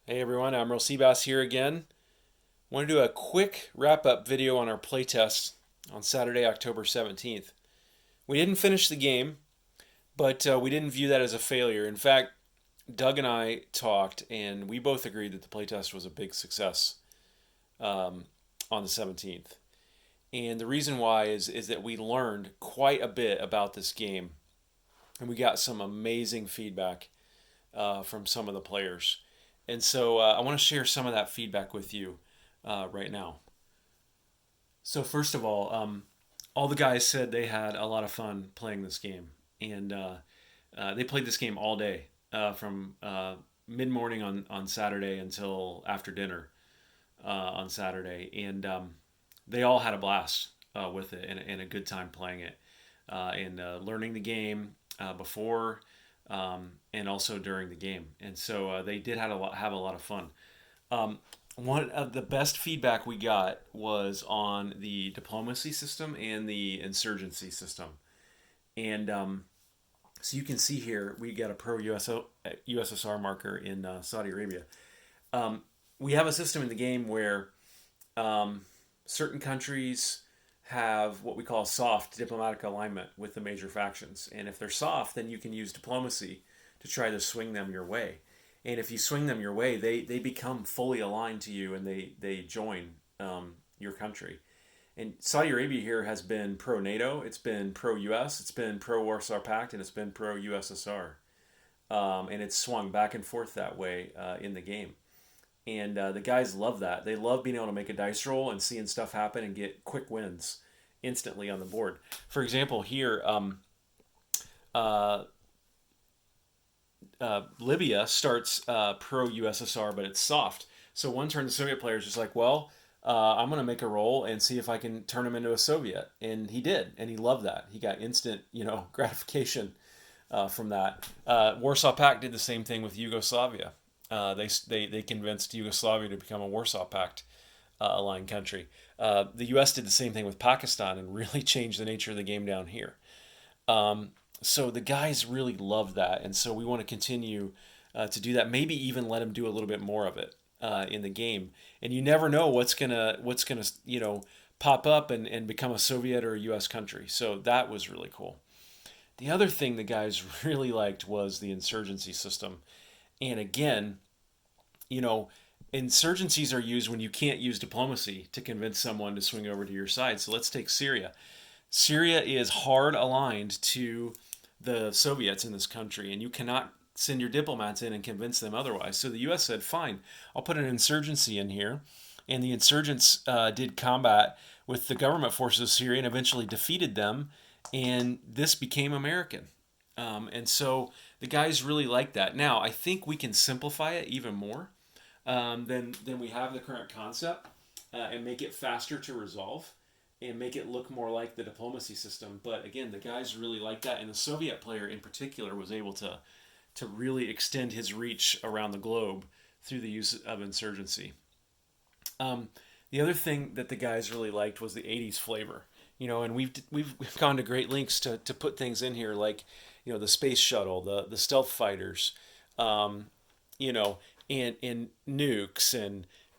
Hey everyone, Admiral Seabass here again. Want to do a quick wrap-up video on our playtest on Saturday, October 17th. We didn't finish the game, but we didn't view that as a failure. In fact, Doug and I talked, and we both agreed that the playtest was a big success on the 17th. And the reason why is that we learned quite a bit about this game, and we got some amazing feedback from some of the players. And so I want to share some of that feedback with you right now. So first of all the guys said they had a lot of fun playing this game, and they played this game all day from mid morning on Saturday until after dinner on Saturday, and they all had a blast with it and a good time playing it and learning the game before and also during the game. And so they did have a lot of fun. One of the best feedback we got was on the diplomacy system and the insurgency system. And so you can see here, we got a pro USSR marker in Saudi Arabia. We have a system in the game where certain countries have what we call soft diplomatic alignment with the major factions. And if they're soft, then you can use diplomacy to try to swing them your way. And if you swing them your way, they become fully aligned to you and they join your country. And Saudi Arabia here has been pro NATO, it's been pro US, it's been pro Warsaw Pact, and it's been pro USSR. And it's swung back and forth that way in the game. And the guys love that. They love being able to make a dice roll and seeing stuff happen and get quick wins instantly on the board. For example, here, uh, Libya starts pro USSR, but it's soft. So one turn, the Soviet player is just like, well, I'm going to make a roll and see if I can turn him into a Soviet. And he did, and he loved that. He got instant, gratification from that. Warsaw Pact did the same thing with Yugoslavia. They convinced Yugoslavia to become a Warsaw Pact aligned country. The U.S. did the same thing with Pakistan and really changed the nature of the game down here. So the guys really love that, and so we want to continue to do that. Maybe even let them do a little bit more of it in the game. And you never know what's gonna pop up and become a Soviet or a U.S. country. So that was really cool. The other thing the guys really liked was the insurgency system. And again, insurgencies are used when you can't use diplomacy to convince someone to swing over to your side. So let's take Syria. Syria is hard aligned to the Soviets in this country, and you cannot send your diplomats in and convince them otherwise. So the U.S. said, fine, I'll put an insurgency in here. And the insurgents did combat with the government forces of Syria and eventually defeated them. And this became American. And so the guys really like that. Now, I think we can simplify it even more than we have the current concept and make it faster to resolve and make it look more like the diplomacy system. But again, the guys really like that. And the Soviet player in particular was able to really extend his reach around the globe through the use of insurgency. The other thing that the guys really liked was the 80s flavor. And we've gone to great lengths to put things in here like the space shuttle, the stealth fighters, and nukes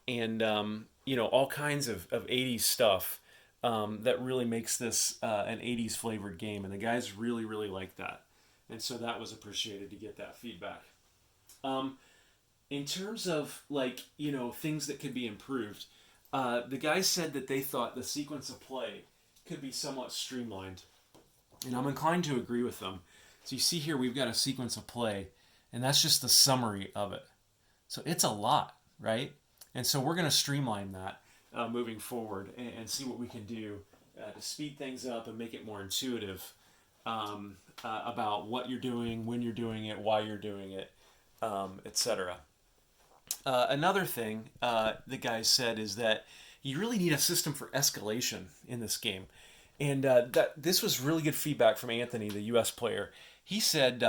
and all kinds of 80s stuff that really makes this an 80s flavored game, and the guys really like that, and so that was appreciated to get that feedback. In terms of things that could be improved, the guys said that they thought the sequence of play could be somewhat streamlined, and I'm inclined to agree with them. So you see here we've got a sequence of play, and that's just the summary of it. So it's a lot, right? And so we're going to streamline that moving forward and see what we can do to speed things up and make it more intuitive about what you're doing, when you're doing it, why you're doing it, etc. Another thing the guys said is that you really need a system for escalation in this game. And this was really good feedback from Anthony, the U.S. player. He said,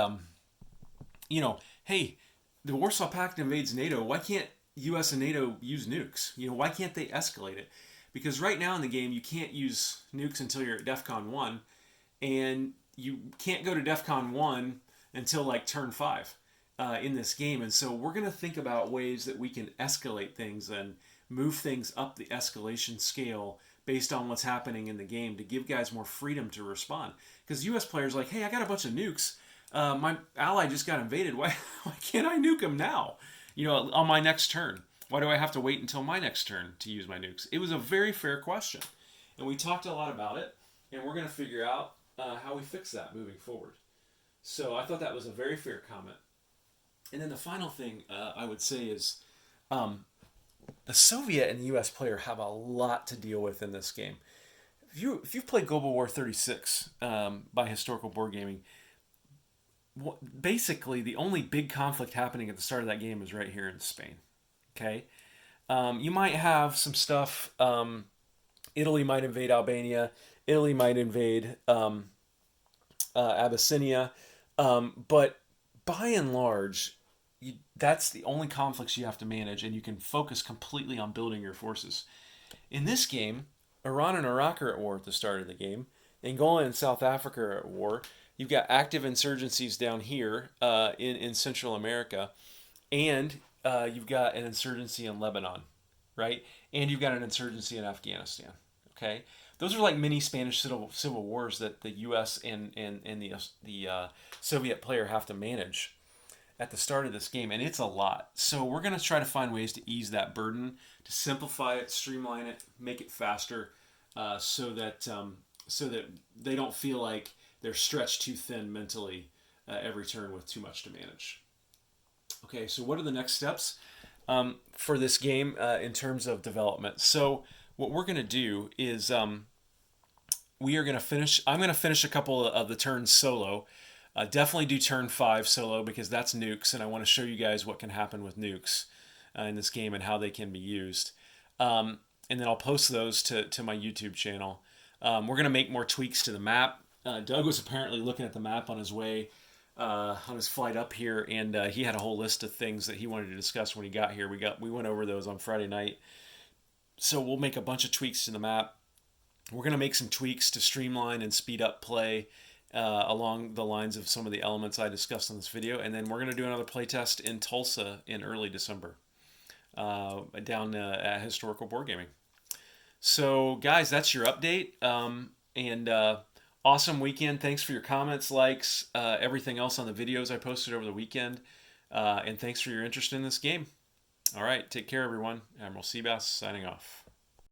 hey, the Warsaw Pact invades NATO. Why can't U.S. and NATO use nukes? Why can't they escalate it? Because right now in the game, you can't use nukes until you're at DEFCON 1, and you can't go to DEFCON 1 until like turn 5. in this game. And so we're going to think about ways that we can escalate things and move things up the escalation scale based on what's happening in the game to give guys more freedom to respond. Because U.S. players are like, hey, I got a bunch of nukes. My ally just got invaded. Why can't I nuke him now? On my next turn. Why do I have to wait until my next turn to use my nukes? It was a very fair question. And we talked a lot about it. And we're going to figure out how we fix that moving forward. So I thought that was a very fair comment. And then the final thing I would say is the Soviet and the U.S. player have a lot to deal with in this game. If you've played Global War 36 by Historical Board Gaming, basically the only big conflict happening at the start of that game is right here in Spain. Okay, you might have some stuff. Italy might invade Albania. Italy might invade Abyssinia, but by and large, that's the only conflicts you have to manage, and you can focus completely on building your forces. In this game, Iran and Iraq are at war at the start of the game. Angola and South Africa are at war. You've got active insurgencies down here in Central America, and you've got an insurgency in Lebanon, right? And you've got an insurgency in Afghanistan. Okay, those are like mini Spanish civil wars that the U.S. and the Soviet player have to manage at the start of this game, and it's a lot. So we're going to try to find ways to ease that burden, to simplify it, streamline it, make it faster, so that they don't feel like they're stretched too thin mentally every turn with too much to manage. Okay, so what are the next steps for this game in terms of development? So what we're going to do is we are going to finish. I'm going to finish a couple of the turns solo. Definitely do turn 5 solo because that's nukes, and I want to show you guys what can happen with nukes in this game and how they can be used. And then I'll post those to my YouTube channel. We're going to make more tweaks to the map. Doug was apparently looking at the map on his way, on his flight up here, and he had a whole list of things that he wanted to discuss when he got here. We went over those on Friday night. So we'll make a bunch of tweaks to the map. We're going to make some tweaks to streamline and speed up play along the lines of some of the elements I discussed in this video. And then we're going to do another playtest in Tulsa in early December down at Historical Board Gaming. So, guys, that's your update. And awesome weekend. Thanks for your comments, likes, everything else on the videos I posted over the weekend. And thanks for your interest in this game. All right, take care, everyone. Admiral Seabass signing off.